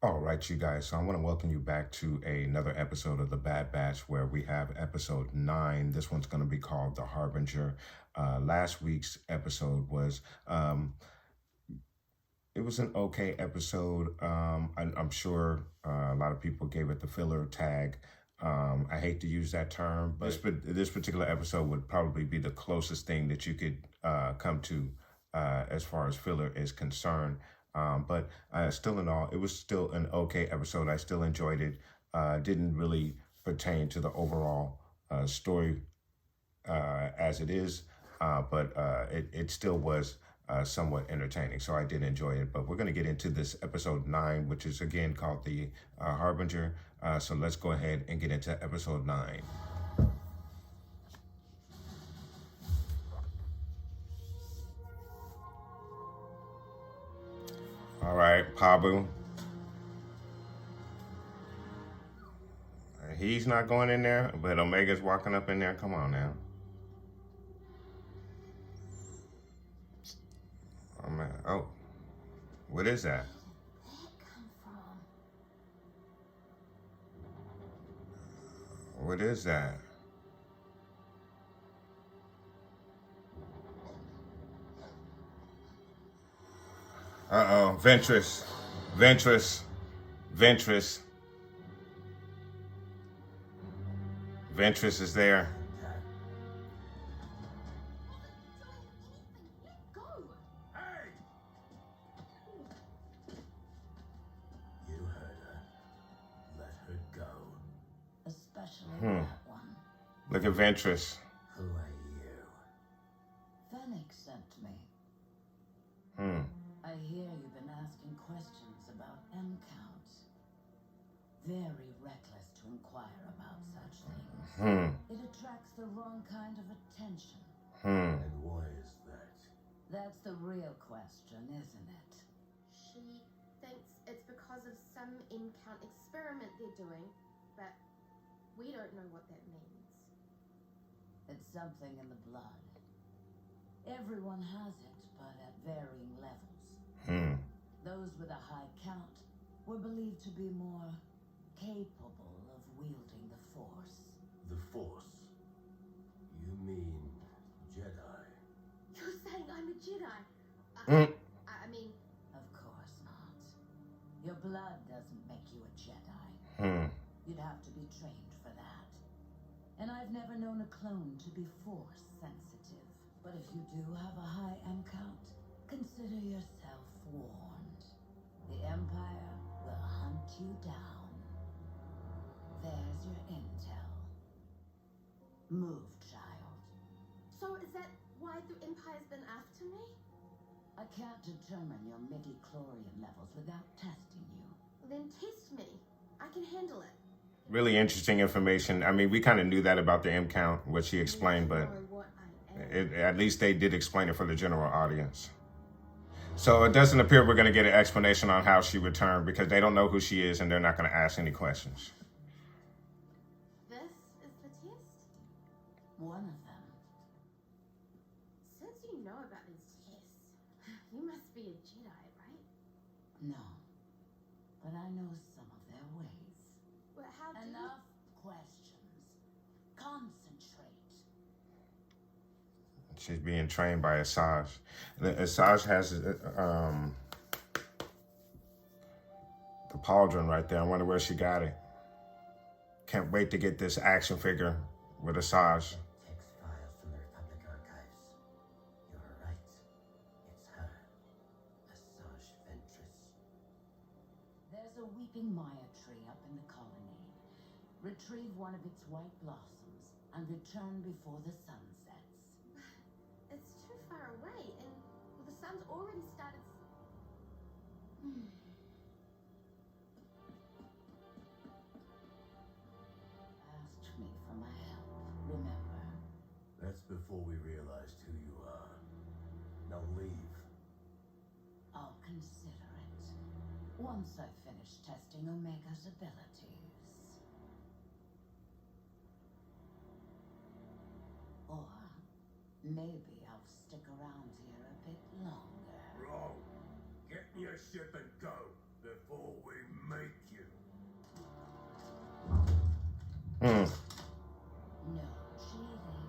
All right, you guys. So I want to welcome you back to another episode of the Bad Batch, where we have episode 9. This one's going to be called The Harbinger. Last week's episode was it was an okay episode. I'm sure a lot of people gave it the filler tag. I hate to use that term, but this particular episode would probably be the closest thing that you could come to as far as filler is concerned. But still in all, it was still an okay episode. I still enjoyed it. Didn't really pertain to the overall story as it is, but it still was somewhat entertaining. So I did enjoy it. But we're going to get into this episode 9, which is again called The Harbinger. So let's go ahead and get into episode 9. All right, Pabu. He's not going in there, but Omega's walking up in there. Come on now. Oh, man. Oh, what is that? What is that? Uh-oh, Ventress. Ventress. Ventress. Ventress is there. Go! Hey! You heard her. Let her go. Especially that one. Look at Ventress. Who are you? Fennec sent me. I hear you've been asking questions about M counts. Very reckless to inquire about such things. It attracts the wrong kind of attention. And why is that? That's the real question, isn't it? She thinks it's because of some in-count experiment they're doing, but we don't know what that means. It's something in the blood. Everyone has it, but at varying levels. Those with a high count were believed to be more capable of wielding the Force. The Force? You mean Jedi? You're saying I'm a Jedi? I mean... Of course not. Your blood doesn't make you a Jedi. You'd have to be trained for that. And I've never known a clone to be Force sensitive. But if you do have a high M count, consider yourself warned. The Empire will hunt you down. There's your intel. Move, child. So is that why the Empire's been after me? I can't determine your midi-chlorian levels without testing you. Then test me. I can handle it. Really interesting information. I mean, we kind of knew that about the M count, what she explained, but at least they did explain it for the general audience. So it doesn't appear we're going to get an explanation on how she returned because they don't know who she is and they're not going to ask any questions. This is the test? One of them. Since you know about these tests, you must be a Jedi, right? No. But I know some of their ways. But how do Enough questions. Concentrate. She's being trained by Asajj. Asajj has the pauldron right there. I wonder where she got it. Can't wait to get this action figure with Asajj. Text files from the Republic archives. You're right. It's her. Asajj Ventress. There's a weeping Maya tree up in the colonnade. Retrieve one of its white blossoms and return before the sun sets. It's too far away, and the sun's already started... leave. I'll consider it. Once I finish testing Omega's abilities. Or maybe I'll stick around here a bit longer. Wrong. Get in your ship and go before we make you. No cheating.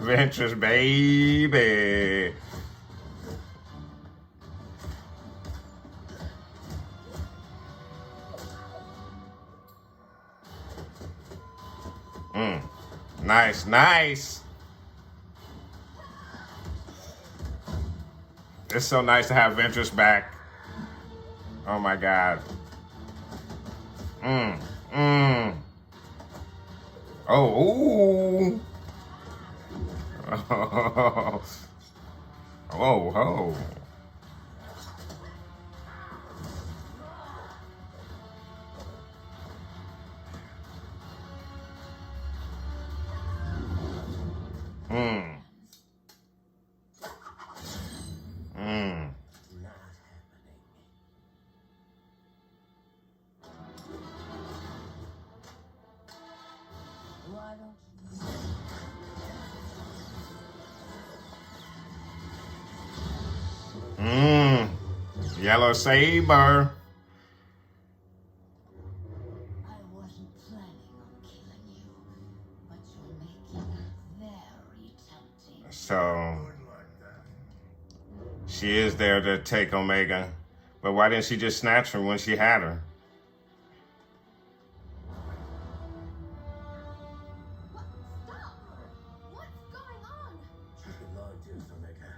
Ventures, baby. Nice, nice. It's so nice to have Ventress back. Oh my God. Oh, ooh. Oh, oh. Not happening. Why don't Yellow Saber. I wasn't planning on killing you, but you're making it very tempting. So Wouldn't like that. she is there to take Omega. But why didn't she just snatch her when she had her? What? Stop! What's going on? She's been lied to, Omega.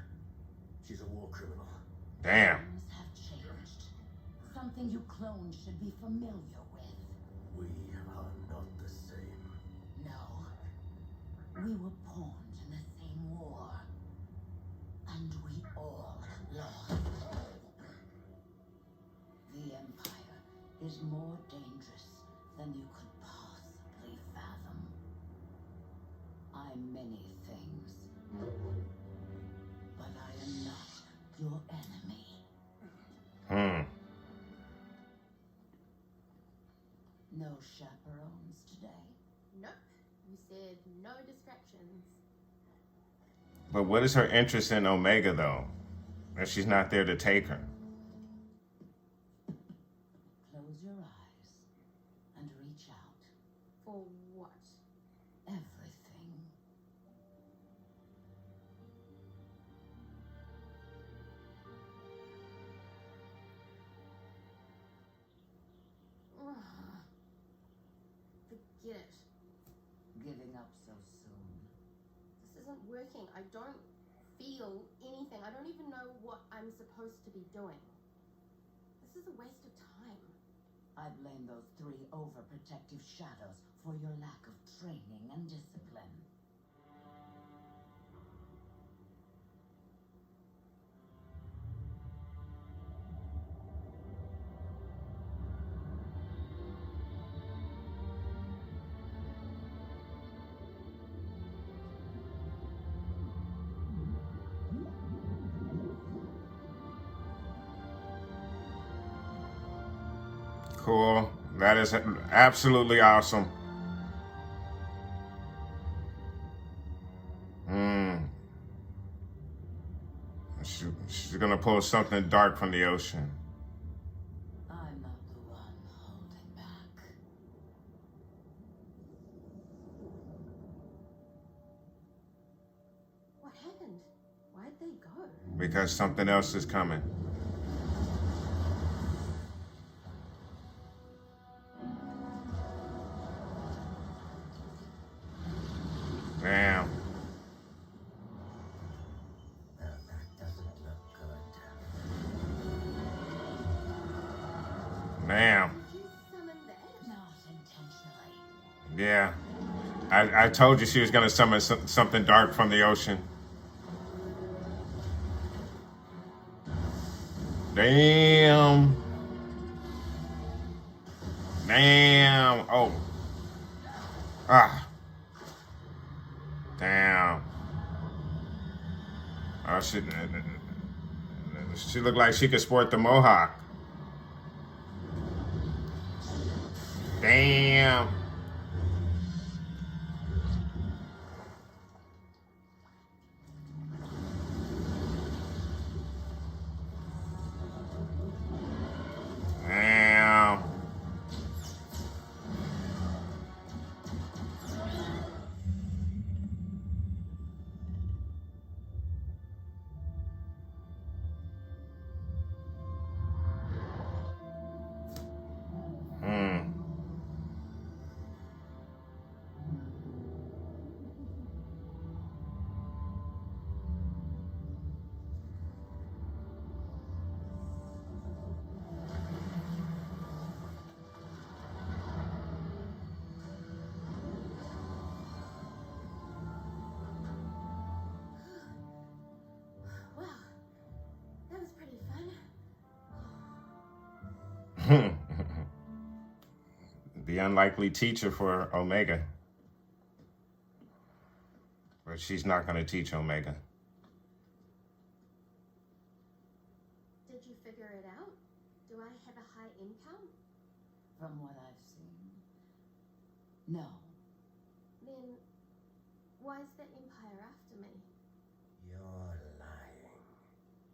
She's a war criminal. Damn. Things have changed. Something you clones should be familiar with. We are not the same. No. We were pawned in the same war. And we all lost. The Empire is more dangerous than you could possibly fathom. I'm many things. But I am not your enemy. No chaperones today. Nope. You said no distractions. But what is her interest in Omega, though? If she's not there to take her? Close your eyes and reach out. For what? Everything. Ugh. Forget it. Giving up so soon. This isn't working. I don't feel anything. I don't even know what I'm supposed to be doing. This is a waste of time. I blame those 3 overprotective shadows for your lack of training and discipline. Cool. That is absolutely awesome. She's gonna pull something dark from the ocean. I'm not the one holding back. What happened? Why'd they go? Because something else is coming. Damn. That doesn't look good. Damn. Did you summon that? Not intentionally. Yeah. I told you she was gonna summon something dark from the ocean. Damn. Damn. Oh. Ah. Damn. Oh, she looked like she could sport the mohawk. Damn. Damn. Hmm. Wow, that was pretty fun. The unlikely teacher for Omega. But she's not going to teach Omega. Did you figure it out? Do I have a high income? From what I've seen, no. Then why is the Empire after me? You're lying.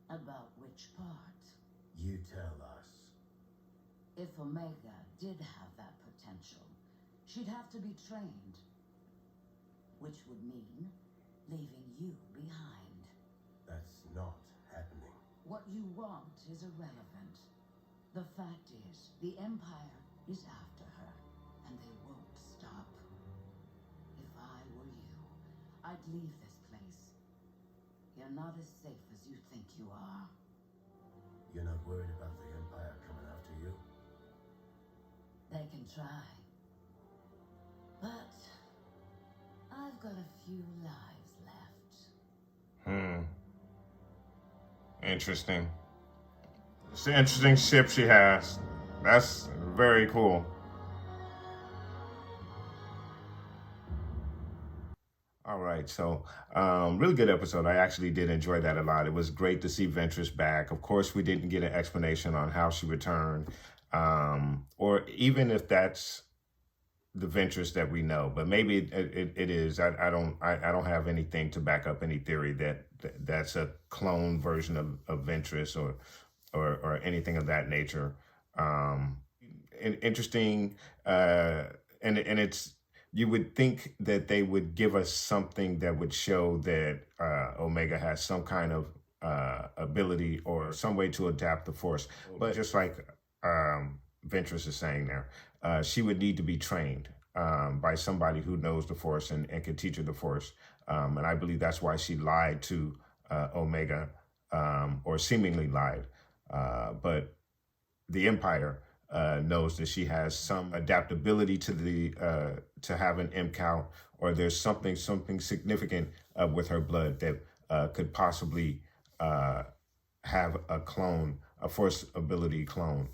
About which part? You tell us. If Omega did have that potential, she'd have to be trained. Which would mean leaving you behind. That's not happening. What you want is irrelevant. The fact is, the Empire is after her, and they won't stop. If I were you, I'd leave this place. You're not as safe as you think you are. You're not worried about the Empire coming after you? They can try. But I've got a few lives left. Interesting. It's an interesting ship she has. That's very cool. All right, so really good episode. I actually did enjoy that a lot. It was great to see Ventress back. Of course, we didn't get an explanation on how she returned, or even if that's the Ventress that we know. But maybe it is. I don't have anything to back up any theory that's a clone version of Ventress or anything of that nature. Interesting, and it's. You would think that they would give us something that would show that Omega has some kind of ability or some way to adapt the Force. But just like Ventress is saying there, she would need to be trained by somebody who knows the Force and can teach her the Force. And I believe that's why she lied to Omega, or seemingly lied. But the Empire knows that she has some adaptability to have an M count, or there's something significant with her blood that could possibly have a clone, a Force ability clone,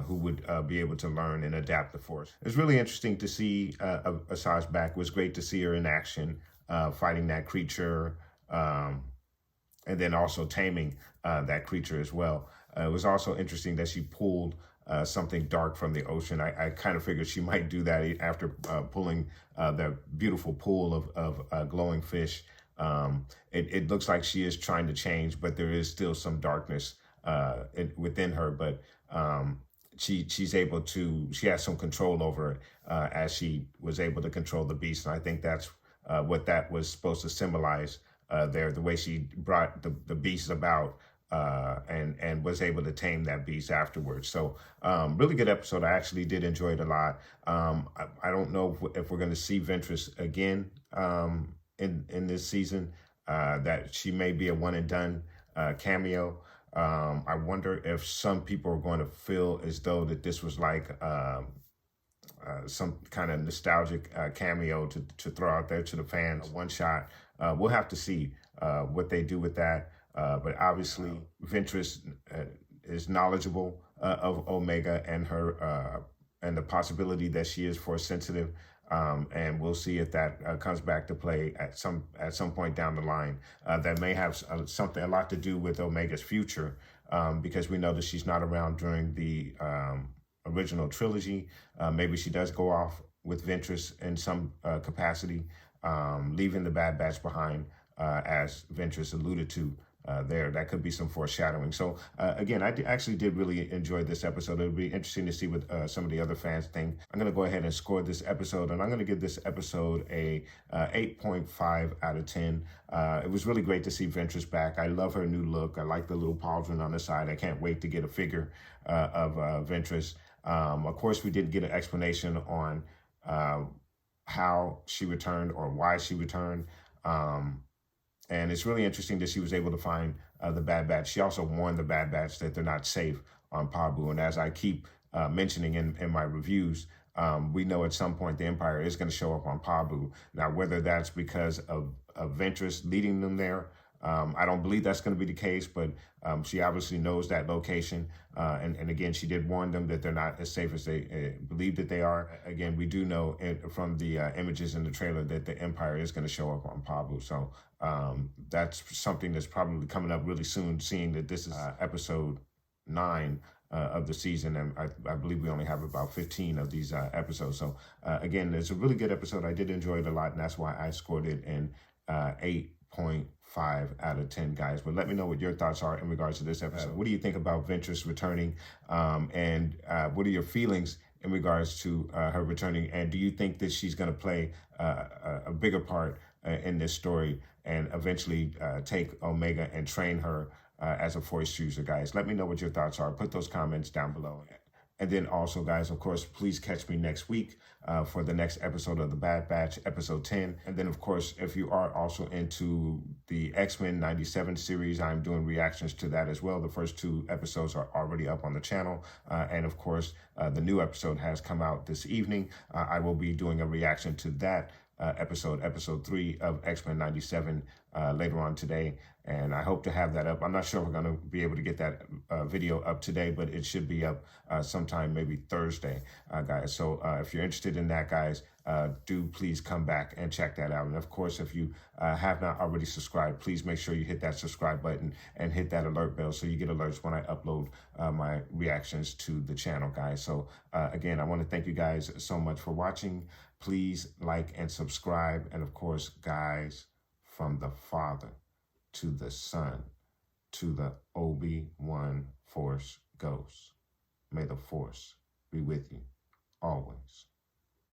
who would be able to learn and adapt the Force. It's really interesting to see Asajj back. It was great to see her in action, fighting that creature, and then also taming that creature as well. It was also interesting that she pulled something dark from the ocean. I kind of figured she might do that after pulling that beautiful pool of glowing fish. It looks like she is trying to change, but there is still some darkness within her. But she has some control over it, as she was able to control the beast. And I think that's what that was supposed to symbolize there, the way she brought the beast about. And was able to tame that beast afterwards. So really good episode. I actually did enjoy it a lot. I don't know if we're going to see Ventress again in this season. That she may be a one and done cameo. I wonder if some people are going to feel as though that this was like some kind of nostalgic cameo to throw out there to the fans, one shot. We'll have to see what they do with that. But obviously, Ventress is knowledgeable of Omega and her and the possibility that she is force sensitive. And we'll see if that comes back to play at some point down the line. That may have a lot to do with Omega's future, because we know that she's not around during the original trilogy. Maybe she does go off with Ventress in some capacity, leaving the Bad Batch behind, as Ventress alluded to. There, that could be some foreshadowing. So again, I actually did really enjoy this episode. It'll be interesting to see what some of the other fans think. I'm going to go ahead and score this episode, and I'm going to give this episode a 8.5 out of 10. It was really great to see Ventress back. I love her new look. I like the little pauldron on the side. I can't wait to get a figure of Ventress. Of course, we didn't get an explanation on how she returned or why she returned. And it's really interesting that she was able to find the Bad Batch. She also warned the Bad Batch that they're not safe on Pabu. And as I keep mentioning in my reviews, we know at some point the Empire is going to show up on Pabu. Now, whether that's because of Ventress leading them there, I don't believe that's going to be the case, but she obviously knows that location. And again, she did warn them that they're not as safe as they believe that they are. Again, we do know from the images in the trailer that the Empire is going to show up on Pabu. So that's something that's probably coming up really soon, seeing that this is episode 9 of the season, and I believe we only have about 15 of these episodes. So again, it's a really good episode. I did enjoy it a lot, and that's why I scored it in 8.5 out of 10, guys. But let me know what your thoughts are in regards to this episode. What do you think about Ventress returning, and what are your feelings in regards to her returning, and do you think that she's going to play a bigger part in this story and eventually take Omega and train her as a Force user, guys? Let me know what your thoughts are. Put those comments down below. And then also, guys, of course, please catch me next week for the next episode of The Bad Batch, episode 10. And then, of course, if you are also into the X-Men 97 series, I'm doing reactions to that as well. The first 2 episodes are already up on the channel. And, of course, the new episode has come out this evening. I will be doing a reaction to that episode 3 of X-Men 97 later on today, and I hope to have that up. I'm not sure if we're going to be able to get that video up today, but it should be up sometime maybe Thursday, guys. So if you're interested in that, guys, do please come back and check that out. And of course, if you have not already subscribed, please make sure you hit that subscribe button and hit that alert bell so you get alerts when I upload my reactions to the channel, guys. So again, I want to thank you guys so much for watching. Please like and subscribe. And of course, guys, from the Father to the Son to the Obi-Wan Force Ghost, may the Force be with you always.